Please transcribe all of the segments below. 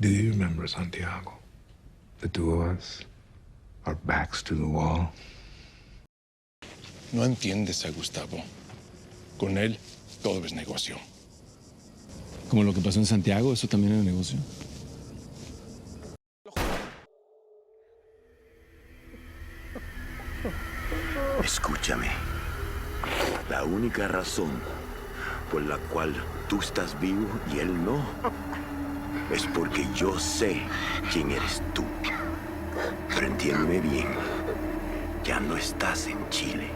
Do you remember, Santiago? The two of us, our backs to the wall. No entiendes a Gustavo. Con él, todo es negocio. Como lo que pasó en Santiago, ¿eso también era negocio? Escúchame. La única razón por la cual tú estás vivo y él no es porque yo sé quién eres tú. Pero entiéndeme bien, ya no estás en Chile.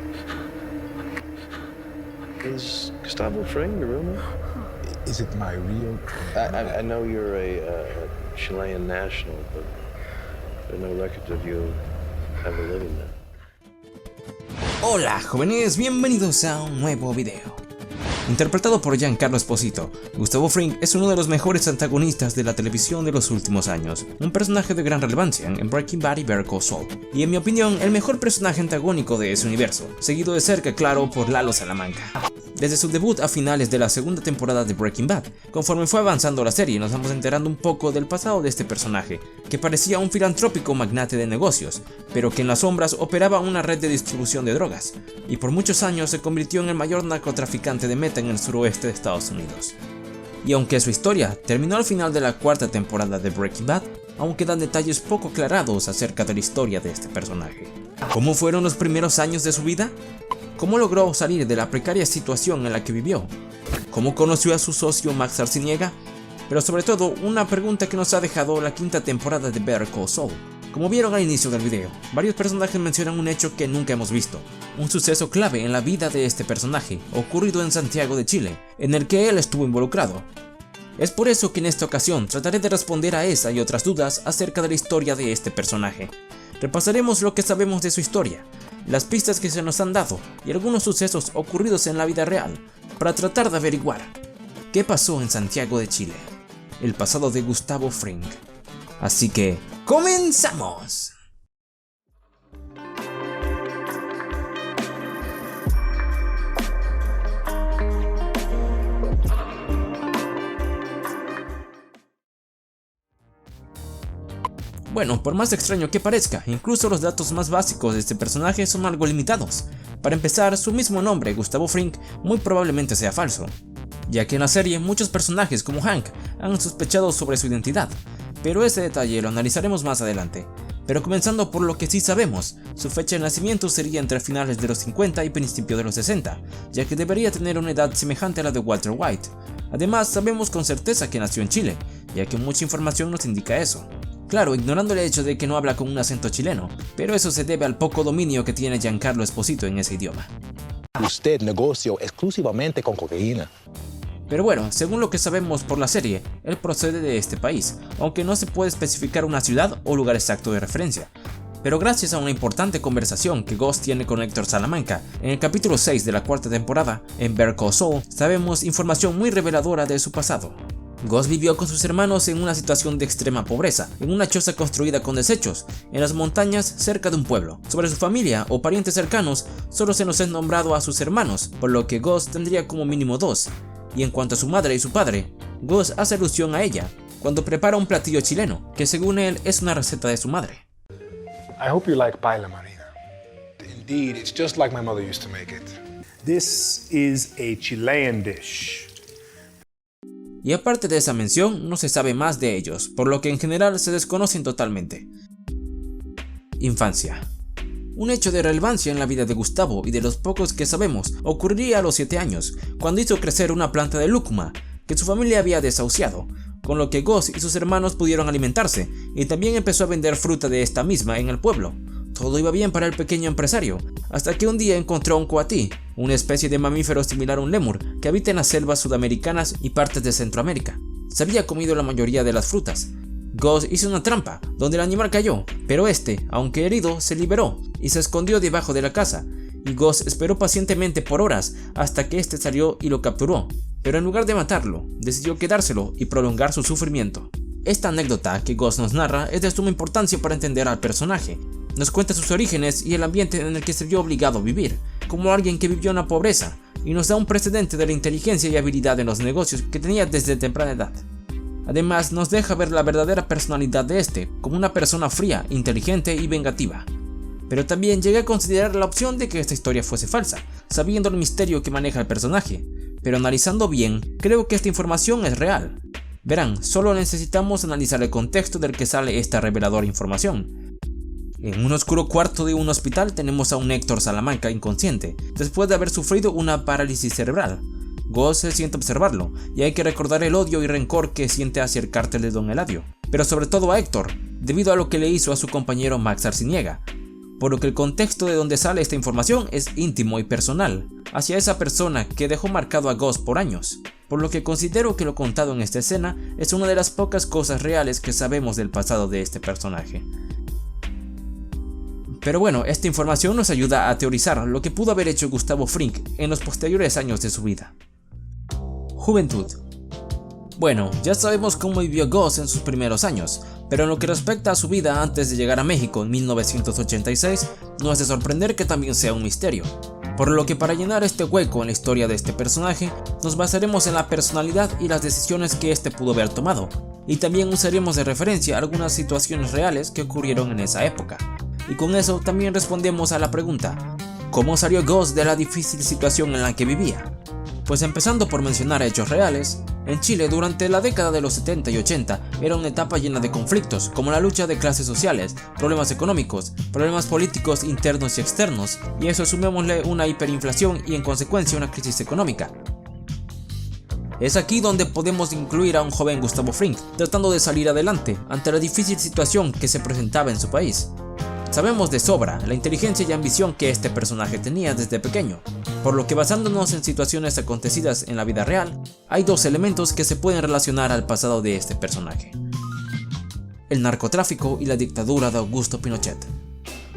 Is Gustavo Fring the real name? Is it my real... I know you're a Chilean national, but there are no records of you ever living there. Hola jóvenes, bienvenidos a un nuevo video. Interpretado por Giancarlo Esposito, Gustavo Fring es uno de los mejores antagonistas de la televisión de los últimos años, un personaje de gran relevancia en Breaking Bad y Better Call Saul, y en mi opinión el mejor personaje antagónico de ese universo, seguido de cerca claro por Lalo Salamanca. Desde su debut a finales de la segunda temporada de Breaking Bad, conforme fue avanzando la serie nos vamos enterando un poco del pasado de este personaje, que parecía un filantrópico magnate de negocios, pero que en las sombras operaba una red de distribución de drogas, y por muchos años se convirtió en el mayor narcotraficante de meta en el suroeste de Estados Unidos. Y aunque su historia terminó al final de la cuarta temporada de Breaking Bad, aún quedan detalles poco aclarados acerca de la historia de este personaje. ¿Cómo fueron los primeros años de su vida? ¿Cómo logró salir de la precaria situación en la que vivió? ¿Cómo conoció a su socio Max Arciniega? Pero sobre todo, una pregunta que nos ha dejado la quinta temporada de Better Call Saul. Como vieron al inicio del video, varios personajes mencionan un hecho que nunca hemos visto, un suceso clave en la vida de este personaje, ocurrido en Santiago de Chile, en el que él estuvo involucrado. Es por eso que en esta ocasión trataré de responder a esa y otras dudas acerca de la historia de este personaje. Repasaremos lo que sabemos de su historia, las pistas que se nos han dado y algunos sucesos ocurridos en la vida real, para tratar de averiguar qué pasó en Santiago de Chile, el pasado de Gustavo Fring. Así que, ¡comenzamos! Bueno, por más extraño que parezca, incluso los datos más básicos de este personaje son algo limitados. Para empezar, su mismo nombre, Gustavo Fring, muy probablemente sea falso, ya que en la serie muchos personajes como Hank han sospechado sobre su identidad, pero ese detalle lo analizaremos más adelante. Pero comenzando por lo que sí sabemos, su fecha de nacimiento sería entre finales de los 50 y principios de los 60, ya que debería tener una edad semejante a la de Walter White. Además, sabemos con certeza que nació en Chile, ya que mucha información nos indica eso. Claro, ignorando el hecho de que no habla con un acento chileno, pero eso se debe al poco dominio que tiene Giancarlo Esposito en ese idioma. Usted negocia exclusivamente con cocaína. Pero bueno, según lo que sabemos por la serie, él procede de este país, aunque no se puede especificar una ciudad o lugar exacto de referencia. Pero gracias a una importante conversación que Ghost tiene con Héctor Salamanca en el capítulo 6 de la cuarta temporada, en Better Call Saul, sabemos información muy reveladora de su pasado. Ghost vivió con sus hermanos en una situación de extrema pobreza, en una choza construida con desechos, en las montañas cerca de un pueblo. Sobre su familia o parientes cercanos, solo se nos ha nombrado a sus hermanos, por lo que Ghost tendría como mínimo dos. Y en cuanto a su madre y su padre, Ghost hace alusión a ella, cuando prepara un platillo chileno, que según él es una receta de su madre. I hope you like paella marina. Indeed, it's just like my mother used to make it. This is a Chilean dish. Y aparte de esa mención, no se sabe más de ellos, por lo que en general se desconocen totalmente. Infancia. Un hecho de relevancia en la vida de Gustavo y de los pocos que sabemos ocurriría a los 7 años, cuando hizo crecer una planta de lúcuma que su familia había desahuciado, con lo que Ghost y sus hermanos pudieron alimentarse, y también empezó a vender fruta de esta misma en el pueblo. Todo iba bien para el pequeño empresario, hasta que un día encontró un coatí, una especie de mamífero similar a un lémur que habita en las selvas sudamericanas y partes de Centroamérica. Se había comido la mayoría de las frutas. Ghost hizo una trampa, donde el animal cayó, pero este, aunque herido, se liberó y se escondió debajo de la casa, y Ghost esperó pacientemente por horas hasta que este salió y lo capturó, pero en lugar de matarlo, decidió quedárselo y prolongar su sufrimiento. Esta anécdota que Ghost nos narra es de suma importancia para entender al personaje. Nos cuenta sus orígenes y el ambiente en el que se vio obligado a vivir, como alguien que vivió en la pobreza, y nos da un precedente de la inteligencia y habilidad en los negocios que tenía desde temprana edad. Además, nos deja ver la verdadera personalidad de este, como una persona fría, inteligente y vengativa. Pero también llegué a considerar la opción de que esta historia fuese falsa, sabiendo el misterio que maneja el personaje, pero analizando bien, creo que esta información es real. Verán, solo necesitamos analizar el contexto del que sale esta reveladora información. En un oscuro cuarto de un hospital tenemos a un Héctor Salamanca inconsciente, después de haber sufrido una parálisis cerebral. Ghost se siente observarlo, y hay que recordar el odio y rencor que siente hacia el cártel de Don Eladio, pero sobre todo a Héctor, debido a lo que le hizo a su compañero Max Arciniega, por lo que el contexto de donde sale esta información es íntimo y personal, hacia esa persona que dejó marcado a Ghost por años, por lo que considero que lo contado en esta escena es una de las pocas cosas reales que sabemos del pasado de este personaje. Pero bueno, esta información nos ayuda a teorizar lo que pudo haber hecho Gustavo Fring en los posteriores años de su vida. Juventud. Bueno, ya sabemos cómo vivió Ghost en sus primeros años, pero en lo que respecta a su vida antes de llegar a México en 1986, no es de sorprender que también sea un misterio. Por lo que para llenar este hueco en la historia de este personaje, nos basaremos en la personalidad y las decisiones que este pudo haber tomado, y también usaremos de referencia algunas situaciones reales que ocurrieron en esa época. Y con eso también respondemos a la pregunta, ¿cómo salió Ghost de la difícil situación en la que vivía? Pues empezando por mencionar hechos reales, en Chile durante la década de los 70 y 80 era una etapa llena de conflictos, como la lucha de clases sociales, problemas económicos, problemas políticos internos y externos, y a eso sumémosle una hiperinflación y en consecuencia una crisis económica. Es aquí donde podemos incluir a un joven Gustavo Fring, tratando de salir adelante ante la difícil situación que se presentaba en su país. Sabemos de sobra la inteligencia y ambición que este personaje tenía desde pequeño, por lo que basándonos en situaciones acontecidas en la vida real, hay dos elementos que se pueden relacionar al pasado de este personaje: el narcotráfico y la dictadura de Augusto Pinochet.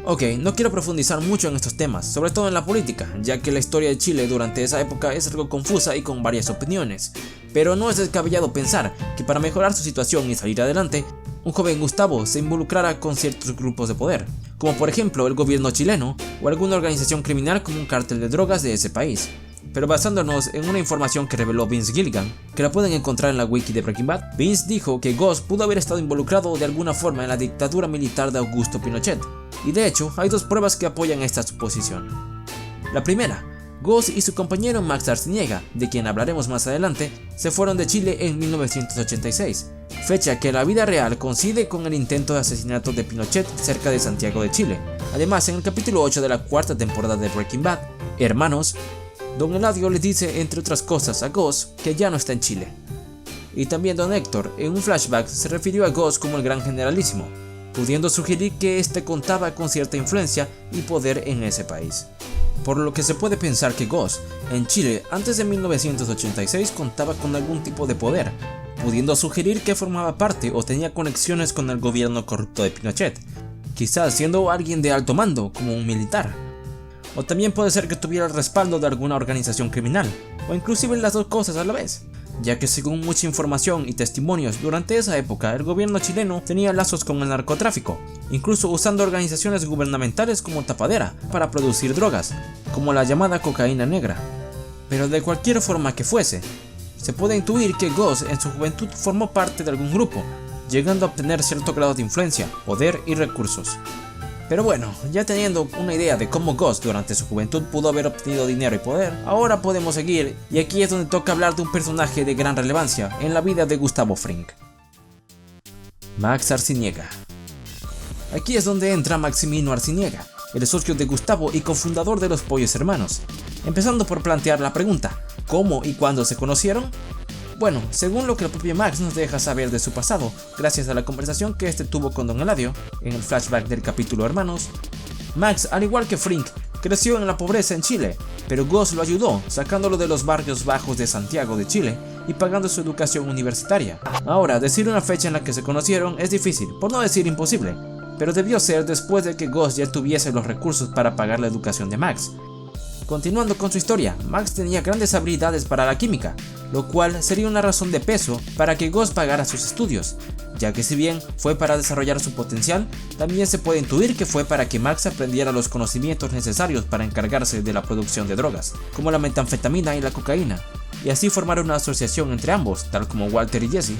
Ok, no quiero profundizar mucho en estos temas, sobre todo en la política, ya que la historia de Chile durante esa época es algo confusa y con varias opiniones, pero no es descabellado pensar que para mejorar su situación y salir adelante, un joven Gustavo se involucrara con ciertos grupos de poder, como por ejemplo el gobierno chileno o alguna organización criminal como un cártel de drogas de ese país. Pero basándonos en una información que reveló Vince Gilligan, que la pueden encontrar en la wiki de Breaking Bad, Vince dijo que Ghost pudo haber estado involucrado de alguna forma en la dictadura militar de Augusto Pinochet, y de hecho hay dos pruebas que apoyan esta suposición. La primera, Ghost y su compañero Max Arciniega, de quien hablaremos más adelante, se fueron de Chile en 1986, fecha que en la vida real coincide con el intento de asesinato de Pinochet cerca de Santiago de Chile. Además, en el capítulo 8 de la cuarta temporada de Breaking Bad, Hermanos, Don Eladio le dice, entre otras cosas, a Ghost que ya no está en Chile. Y también Don Héctor, en un flashback, se refirió a Ghost como el gran generalísimo, pudiendo sugerir que este contaba con cierta influencia y poder en ese país. Por lo que se puede pensar que Ghost, en Chile, antes de 1986, contaba con algún tipo de poder, pudiendo sugerir que formaba parte o tenía conexiones con el gobierno corrupto de Pinochet, quizás siendo alguien de alto mando, como un militar. O también puede ser que tuviera el respaldo de alguna organización criminal, o inclusive las dos cosas a la vez, ya que según mucha información y testimonios durante esa época el gobierno chileno tenía lazos con el narcotráfico, incluso usando organizaciones gubernamentales como tapadera para producir drogas, como la llamada cocaína negra. Pero de cualquier forma que fuese, se puede intuir que Ghost en su juventud formó parte de algún grupo, llegando a obtener cierto grado de influencia, poder y recursos. Pero bueno, ya teniendo una idea de cómo Ghost durante su juventud pudo haber obtenido dinero y poder, ahora podemos seguir, y aquí es donde toca hablar de un personaje de gran relevancia en la vida de Gustavo Fring: Max Arciniega. Aquí es donde entra Maximino Arciniega, el socio de Gustavo y cofundador de los Pollos Hermanos, empezando por plantear la pregunta, ¿cómo y cuándo se conocieron? Bueno, según lo que el propio Max nos deja saber de su pasado, gracias a la conversación que este tuvo con Don Eladio, en el flashback del capítulo Hermanos, Max, al igual que Fring, creció en la pobreza en Chile, pero Ghost lo ayudó, sacándolo de los barrios bajos de Santiago de Chile y pagando su educación universitaria. Ahora, decir una fecha en la que se conocieron es difícil, por no decir imposible, pero debió ser después de que Ghost ya tuviese los recursos para pagar la educación de Max. Continuando con su historia, Max tenía grandes habilidades para la química, lo cual sería una razón de peso para que Ghost pagara sus estudios, ya que si bien fue para desarrollar su potencial, también se puede intuir que fue para que Max aprendiera los conocimientos necesarios para encargarse de la producción de drogas, como la metanfetamina y la cocaína, y así formar una asociación entre ambos, tal como Walter y Jesse.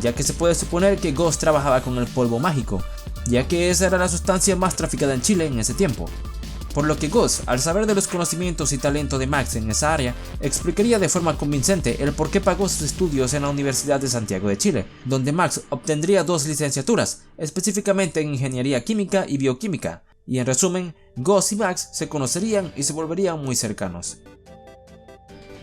ya que se puede suponer que Ghost trabajaba con el polvo mágico, ya que esa era la sustancia más traficada en Chile en ese tiempo. Por lo que Ghost, al saber de los conocimientos y talento de Max en esa área, explicaría de forma convincente el por qué pagó sus estudios en la Universidad de Santiago de Chile, donde Max obtendría 2 licenciaturas, específicamente en Ingeniería Química y Bioquímica, y en resumen, Ghost y Max se conocerían y se volverían muy cercanos.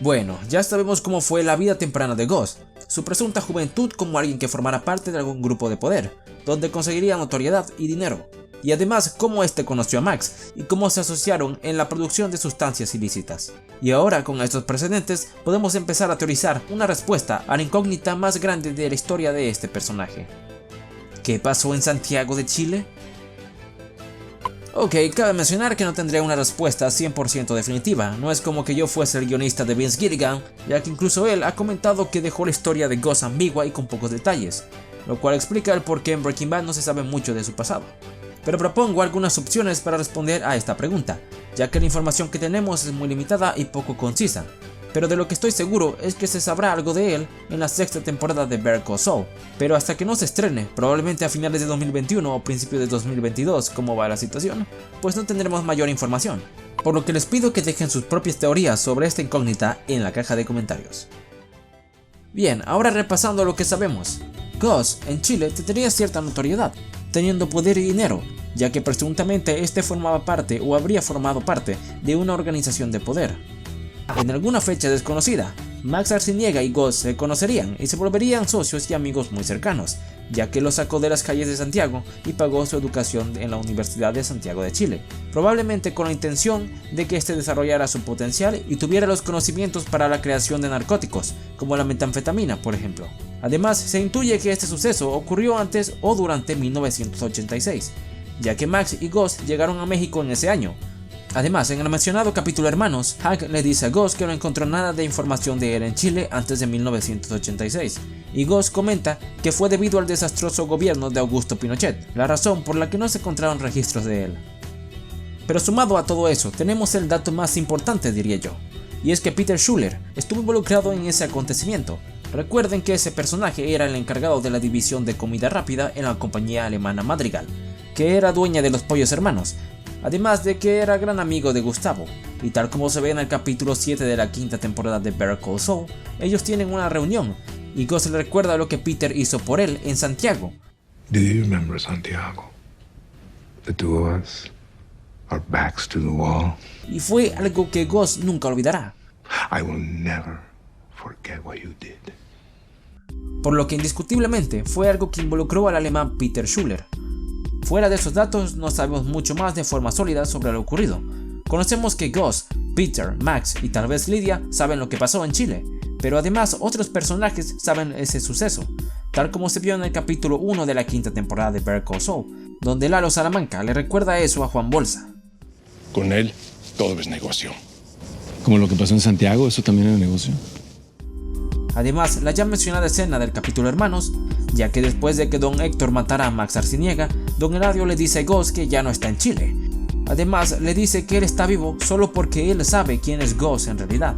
Bueno, ya sabemos cómo fue la vida temprana de Ghost, su presunta juventud como alguien que formara parte de algún grupo de poder, donde conseguiría notoriedad y dinero, y además cómo este conoció a Max y cómo se asociaron en la producción de sustancias ilícitas. Y ahora con estos precedentes podemos empezar a teorizar una respuesta a la incógnita más grande de la historia de este personaje. ¿Qué pasó en Santiago de Chile? Ok, cabe mencionar que no tendré una respuesta 100% definitiva, no es como que yo fuese el guionista de Vince Gilligan, ya que incluso él ha comentado que dejó la historia de Ghost ambigua y con pocos detalles, lo cual explica el por qué en Breaking Bad no se sabe mucho de su pasado. Pero propongo algunas opciones para responder a esta pregunta, ya que la información que tenemos es muy limitada y poco concisa, pero de lo que estoy seguro es que se sabrá algo de él en la 6ª temporada de Better Call Saul, pero hasta que no se estrene, probablemente a finales de 2021 o principios de 2022 como va la situación, pues no tendremos mayor información, por lo que les pido que dejen sus propias teorías sobre esta incógnita en la caja de comentarios. Bien, ahora repasando lo que sabemos, Ghost en Chile tendría cierta notoriedad, teniendo poder y dinero, ya que presuntamente este formaba parte o habría formado parte de una organización de poder. En alguna fecha desconocida, Max Arciniega y Ghost se conocerían y se volverían socios y amigos muy cercanos, ya que lo sacó de las calles de Santiago y pagó su educación en la Universidad de Santiago de Chile, probablemente con la intención de que éste desarrollara su potencial y tuviera los conocimientos para la creación de narcóticos, como la metanfetamina por ejemplo. Además, se intuye que este suceso ocurrió antes o durante 1986, ya que Max y Ghost llegaron a México en ese año. Además, en el mencionado capítulo Hermanos, Hank le dice a Ghost que no encontró nada de información de él en Chile antes de 1986, y Ghost comenta que fue debido al desastroso gobierno de Augusto Pinochet, la razón por la que no se encontraron registros de él. Pero sumado a todo eso, tenemos el dato más importante, diría yo, y es que Peter Schuller estuvo involucrado en ese acontecimiento. Recuerden que ese personaje era el encargado de la división de comida rápida en la compañía alemana Madrigal, que era dueña de los Pollos Hermanos, además de que era gran amigo de Gustavo, y tal como se ve en el capítulo 7 de la 5ª temporada de Better Call Saul, ellos tienen una reunión, y Ghost le recuerda lo que Peter hizo por él en Santiago. Do you remember Santiago? The two of us, our backs to the wall. Y fue algo que Ghost nunca olvidará. I will never forget what you did. Por lo que indiscutiblemente fue algo que involucró al alemán Peter Schuller. Fuera de esos datos no sabemos mucho más de forma sólida sobre lo ocurrido. Conocemos que Ghost, Peter, Max y tal vez Lydia saben lo que pasó en Chile, pero además otros personajes saben ese suceso, tal como se vio en el capítulo 1 de la 5ª temporada de Better Call Saul, donde Lalo Salamanca le recuerda eso a Juan Bolsa. Con él, todo es negocio. Como lo que pasó en Santiago, eso también era negocio. Además, la ya mencionada escena del capítulo Hermanos, ya que después de que Don Héctor matara a Max Arciniega, Don Eladio le dice a Ghost que ya no está en Chile. Además, le dice que él está vivo solo porque él sabe quién es Ghost en realidad.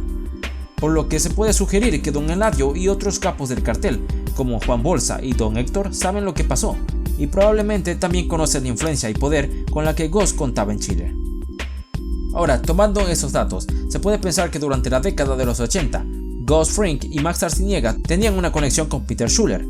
Por lo que se puede sugerir que Don Eladio y otros capos del cartel, como Juan Bolsa y Don Héctor, saben lo que pasó, y probablemente también conocen la influencia y poder con la que Ghost contaba en Chile. Ahora, tomando esos datos, se puede pensar que durante la década de los 80, Ghost Fring y Max Arciniega tenían una conexión con Peter Schuller.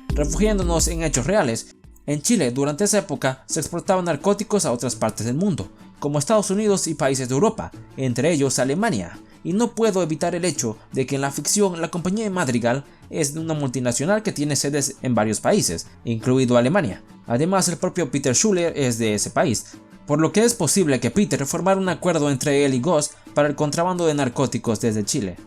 Refugiándonos en hechos reales, en Chile durante esa época se exportaban narcóticos a otras partes del mundo, como Estados Unidos y países de Europa, entre ellos Alemania, y no puedo evitar el hecho de que en la ficción la compañía Madrigal es una multinacional que tiene sedes en varios países, incluido Alemania. Además, el propio Peter Schuller es de ese país, por lo que es posible que Peter formara un acuerdo entre él y Ghost para el contrabando de narcóticos desde Chile.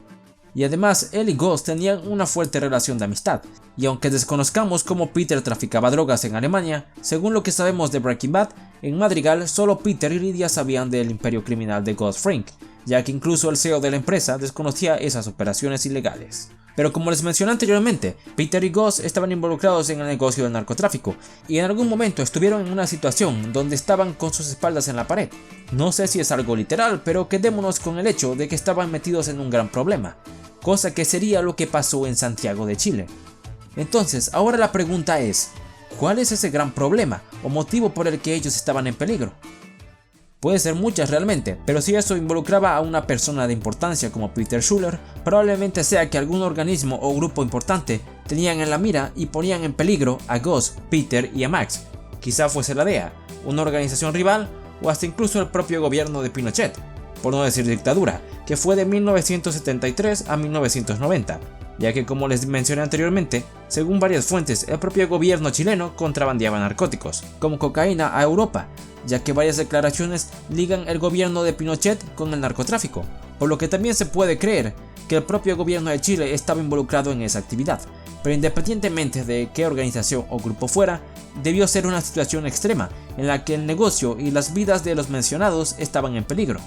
Y además, él y Ghost tenían una fuerte relación de amistad, y aunque desconozcamos cómo Peter traficaba drogas en Alemania, según lo que sabemos de Breaking Bad, en Madrigal solo Peter y Lydia sabían del imperio criminal de Ghost Fring, ya que incluso el CEO de la empresa desconocía esas operaciones ilegales. Pero como les mencioné anteriormente, Peter y Ghost estaban involucrados en el negocio del narcotráfico, y en algún momento estuvieron en una situación donde estaban con sus espaldas en la pared. No sé si es algo literal, pero quedémonos con el hecho de que estaban metidos en un gran problema, cosa que sería lo que pasó en Santiago de Chile. Entonces, ahora la pregunta es, ¿cuál es ese gran problema o motivo por el que ellos estaban en peligro? Puede ser muchas realmente, pero si eso involucraba a una persona de importancia como Peter Schuller, probablemente sea que algún organismo o grupo importante tenían en la mira y ponían en peligro a Gus, Peter y a Max. Quizá fuese la DEA, una organización rival o hasta incluso el propio gobierno de Pinochet, por no decir dictadura, que fue de 1973 a 1990, ya que como les mencioné anteriormente, según varias fuentes, el propio gobierno chileno contrabandeaba narcóticos, como cocaína a Europa, ya que varias declaraciones ligan el gobierno de Pinochet con el narcotráfico, por lo que también se puede creer que el propio gobierno de Chile estaba involucrado en esa actividad, pero independientemente de qué organización o grupo fuera, debió ser una situación extrema en la que el negocio y las vidas de los mencionados estaban en peligro.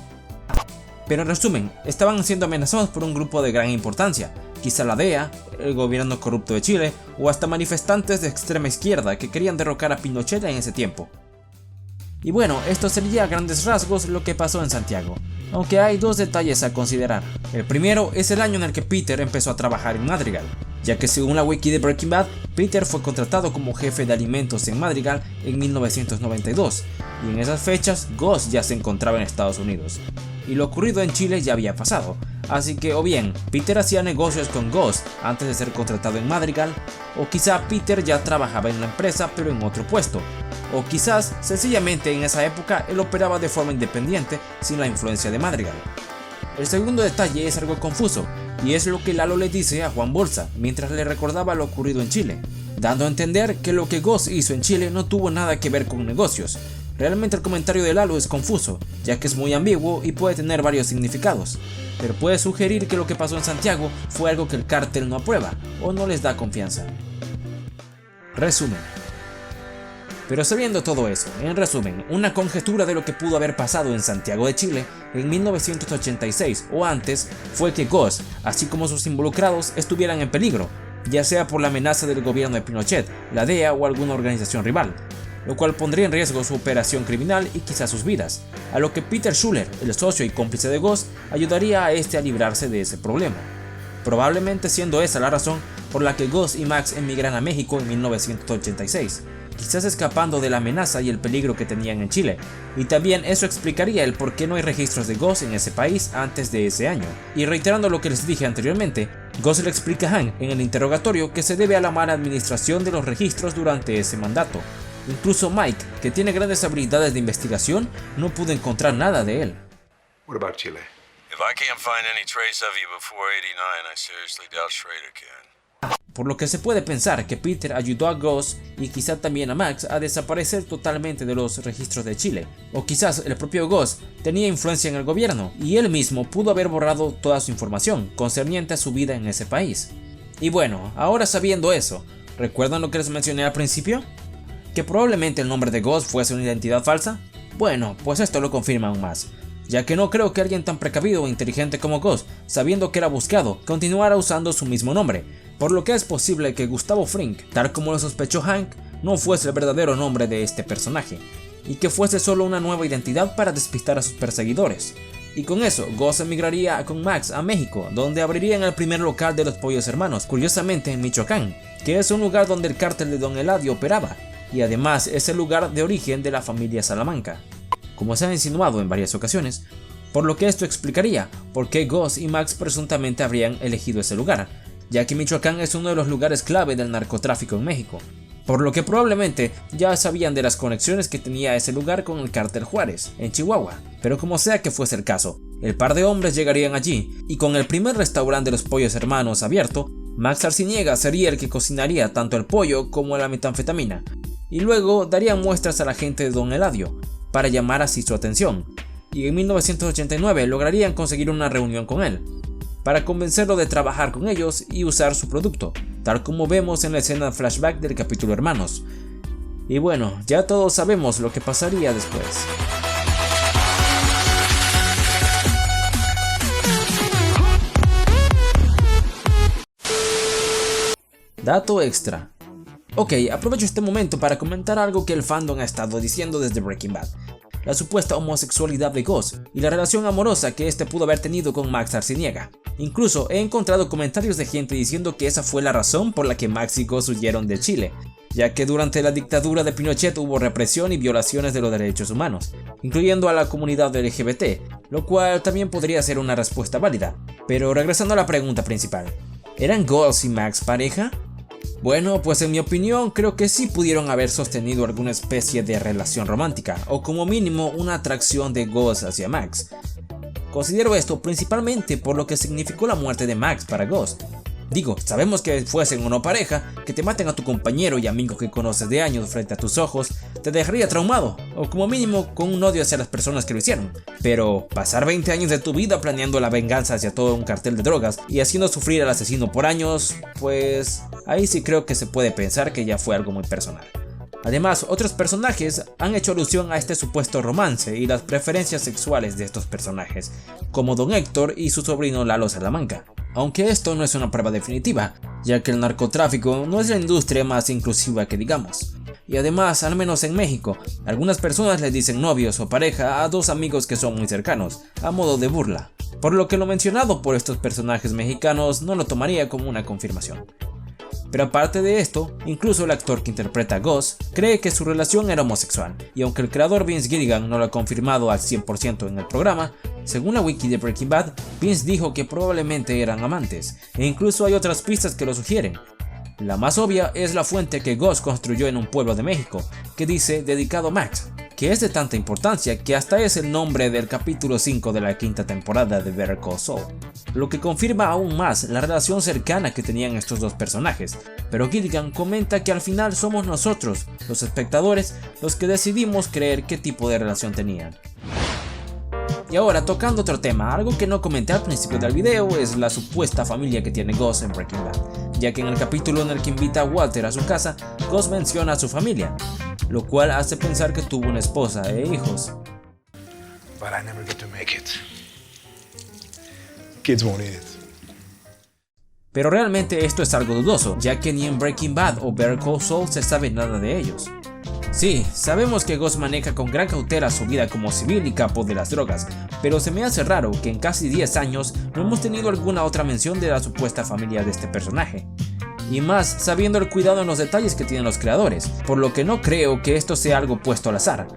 Pero en resumen, estaban siendo amenazados por un grupo de gran importancia, quizá la DEA, el gobierno corrupto de Chile o hasta manifestantes de extrema izquierda que querían derrocar a Pinochet en ese tiempo. Y bueno, esto sería a grandes rasgos lo que pasó en Santiago, aunque hay dos detalles a considerar. El primero es el año en el que Peter empezó a trabajar en Madrigal, ya que según la wiki de Breaking Bad, Peter fue contratado como jefe de alimentos en Madrigal en 1992, y en esas fechas Gus ya se encontraba en Estados Unidos, y lo ocurrido en Chile ya había pasado, así que o bien Peter hacía negocios con Gus antes de ser contratado en Madrigal, o quizá Peter ya trabajaba en la empresa pero en otro puesto, o quizás sencillamente en esa época él operaba de forma independiente sin la influencia de Madrigal. El segundo detalle es algo confuso, y es lo que Lalo le dice a Juan Bolsa mientras le recordaba lo ocurrido en Chile, dando a entender que lo que Gus hizo en Chile no tuvo nada que ver con negocios. Realmente el comentario de Lalo es confuso, ya que es muy ambiguo y puede tener varios significados, pero puede sugerir que lo que pasó en Santiago fue algo que el cártel no aprueba o no les da confianza. Resumen. Pero sabiendo todo eso, en resumen, una conjetura de lo que pudo haber pasado en Santiago de Chile en 1986 o antes fue que Gus, así como sus involucrados, estuvieran en peligro, ya sea por la amenaza del gobierno de Pinochet, la DEA o alguna organización rival, lo cual pondría en riesgo su operación criminal y quizás sus vidas, a lo que Peter Schuller, el socio y cómplice de Gus, ayudaría a este a librarse de ese problema, probablemente siendo esa la razón por la que Gus y Max emigran a México en 1986. Quizás escapando de la amenaza y el peligro que tenían en Chile, y también eso explicaría el por qué no hay registros de Gus en ese país antes de ese año. Y reiterando lo que les dije anteriormente, Gus le explica a Hank en el interrogatorio que se debe a la mala administración de los registros durante ese mandato. Incluso Mike, que tiene grandes habilidades de investigación, no pudo encontrar nada de él. What about Chile? If I can't find any trace of you before 89, I seriously doubt Schrader can. Por lo que se puede pensar que Peter ayudó a Gus y quizá también a Max a desaparecer totalmente de los registros de Chile, o quizás el propio Gus tenía influencia en el gobierno y él mismo pudo haber borrado toda su información concerniente a su vida en ese país. Y bueno, ahora sabiendo eso, ¿recuerdan lo que les mencioné al principio? ¿Que probablemente el nombre de Gus fuese una identidad falsa? Bueno, pues esto lo confirma aún más, ya que no creo que alguien tan precavido o inteligente como Gus, sabiendo que era buscado, continuara usando su mismo nombre, por lo que es posible que Gustavo Fring, tal como lo sospechó Hank, no fuese el verdadero nombre de este personaje, y que fuese solo una nueva identidad para despistar a sus perseguidores. Y con eso, Gus emigraría con Max a México, donde abrirían el primer local de los Pollos Hermanos, curiosamente en Michoacán, que es un lugar donde el cártel de Don Eladio operaba, y además es el lugar de origen de la familia Salamanca, como se ha insinuado en varias ocasiones, por lo que esto explicaría por qué Gus y Max presuntamente habrían elegido ese lugar, ya que Michoacán es uno de los lugares clave del narcotráfico en México, por lo que probablemente ya sabían de las conexiones que tenía ese lugar con el cártel Juárez, en Chihuahua. Pero como sea que fuese el caso, el par de hombres llegarían allí, y con el primer restaurante de los Pollos Hermanos abierto, Max Arciniega sería el que cocinaría tanto el pollo como la metanfetamina, y luego daría muestras a la gente de Don Eladio, para llamar así su atención, y en 1989 lograrían conseguir una reunión con él, para convencerlo de trabajar con ellos y usar su producto, tal como vemos en la escena flashback del capítulo Hermanos. Y bueno, ya todos sabemos lo que pasaría después. Dato extra. Ok, aprovecho este momento para comentar algo que el fandom ha estado diciendo desde Breaking Bad: la supuesta homosexualidad de Gus y la relación amorosa que este pudo haber tenido con Max Arciniega. Incluso he encontrado comentarios de gente diciendo que esa fue la razón por la que Max y Ghost huyeron de Chile, ya que durante la dictadura de Pinochet hubo represión y violaciones de los derechos humanos, incluyendo a la comunidad LGBT, lo cual también podría ser una respuesta válida. Pero regresando a la pregunta principal, ¿eran Ghost y Max pareja? Bueno, pues en mi opinión creo que sí pudieron haber sostenido alguna especie de relación romántica, o como mínimo una atracción de Ghost hacia Max. Considero esto principalmente por lo que significó la muerte de Max para Ghost. Digo, sabemos que fuesen o no pareja, que te maten a tu compañero y amigo que conoces de años frente a tus ojos, te dejaría traumado, o como mínimo con un odio hacia las personas que lo hicieron. Pero pasar 20 años de tu vida planeando la venganza hacia todo un cartel de drogas y haciendo sufrir al asesino por años, pues ahí sí creo que se puede pensar que ya fue algo muy personal. Además, otros personajes han hecho alusión a este supuesto romance y las preferencias sexuales de estos personajes, como Don Héctor y su sobrino Lalo Salamanca. Aunque esto no es una prueba definitiva, ya que el narcotráfico no es la industria más inclusiva que digamos. Y además, al menos en México, algunas personas les dicen novios o pareja a dos amigos que son muy cercanos, a modo de burla. Por lo que lo mencionado por estos personajes mexicanos no lo tomaría como una confirmación. Pero aparte de esto, incluso el actor que interpreta a Ghost cree que su relación era homosexual, y aunque el creador Vince Gilligan no lo ha confirmado al 100% en el programa, según la wiki de Breaking Bad, Vince dijo que probablemente eran amantes, e incluso hay otras pistas que lo sugieren. La más obvia es la fuente que Ghost construyó en un pueblo de México, que dice dedicado a Max, que es de tanta importancia que hasta es el nombre del capítulo 5 de la quinta temporada de Better Call Saul, lo que confirma aún más la relación cercana que tenían estos dos personajes, pero Gilligan comenta que al final somos nosotros, los espectadores, los que decidimos creer qué tipo de relación tenían. Y ahora, tocando otro tema, algo que no comenté al principio del video es la supuesta familia que tiene Ghost en Breaking Bad, ya que en el capítulo en el que invita a Walter a su casa, Ghost menciona a su familia, lo cual hace pensar que tuvo una esposa e hijos. But I never get to make it. Kids won't eat it. Pero realmente esto es algo dudoso, ya que ni en Breaking Bad o Better Call Saul se sabe nada de ellos. Sí, sabemos que Ghost maneja con gran cautela su vida como civil y capo de las drogas, pero se me hace raro que en casi 10 años no hemos tenido alguna otra mención de la supuesta familia de este personaje. Y más sabiendo el cuidado en los detalles que tienen los creadores, por lo que no creo que esto sea algo puesto al azar.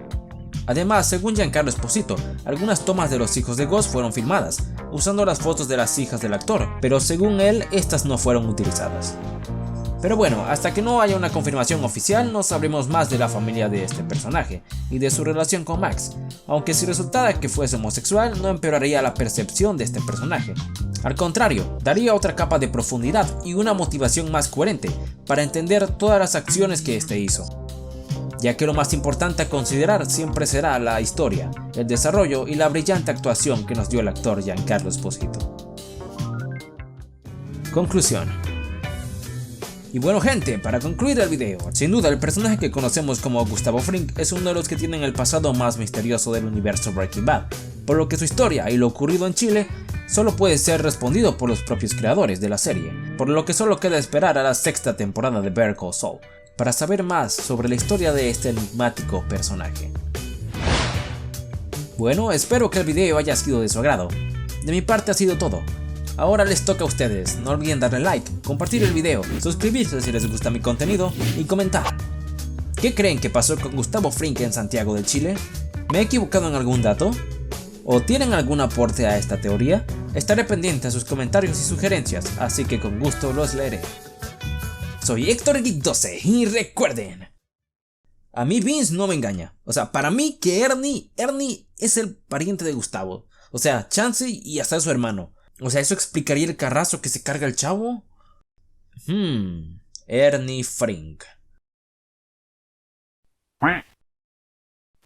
Además, según Giancarlo Esposito, algunas tomas de los hijos de Ghost fueron filmadas, usando las fotos de las hijas del actor, pero según él, estas no fueron utilizadas. Pero bueno, hasta que no haya una confirmación oficial no sabremos más de la familia de este personaje y de su relación con Max, aunque si resultara que fuese homosexual no empeoraría la percepción de este personaje. Al contrario, daría otra capa de profundidad y una motivación más coherente para entender todas las acciones que este hizo, ya que lo más importante a considerar siempre será la historia, el desarrollo y la brillante actuación que nos dio el actor Giancarlo Esposito. Conclusión. Y bueno gente, para concluir el video, sin duda el personaje que conocemos como Gustavo Fring es uno de los que tienen el pasado más misterioso del universo Breaking Bad, por lo que su historia y lo ocurrido en Chile solo puede ser respondido por los propios creadores de la serie, por lo que solo queda esperar a la sexta temporada de Better Call Saul, para saber más sobre la historia de este enigmático personaje. Bueno, espero que el video haya sido de su agrado. De mi parte ha sido todo. Ahora les toca a ustedes, no olviden darle like, compartir el video, suscribirse si les gusta mi contenido y comentar. ¿Qué creen que pasó con Gustavo Fring en Santiago de Chile? ¿Me he equivocado en algún dato? ¿O tienen algún aporte a esta teoría? Estaré pendiente a sus comentarios y sugerencias, así que con gusto los leeré. Soy Héctor Geek 12 y recuerden, a mí Vince no me engaña. O sea, para mí que Ernie es el pariente de Gustavo. O sea, chance y hasta su hermano. O sea, ¿eso explicaría el carrazo que se carga el chavo? Ernie Fring.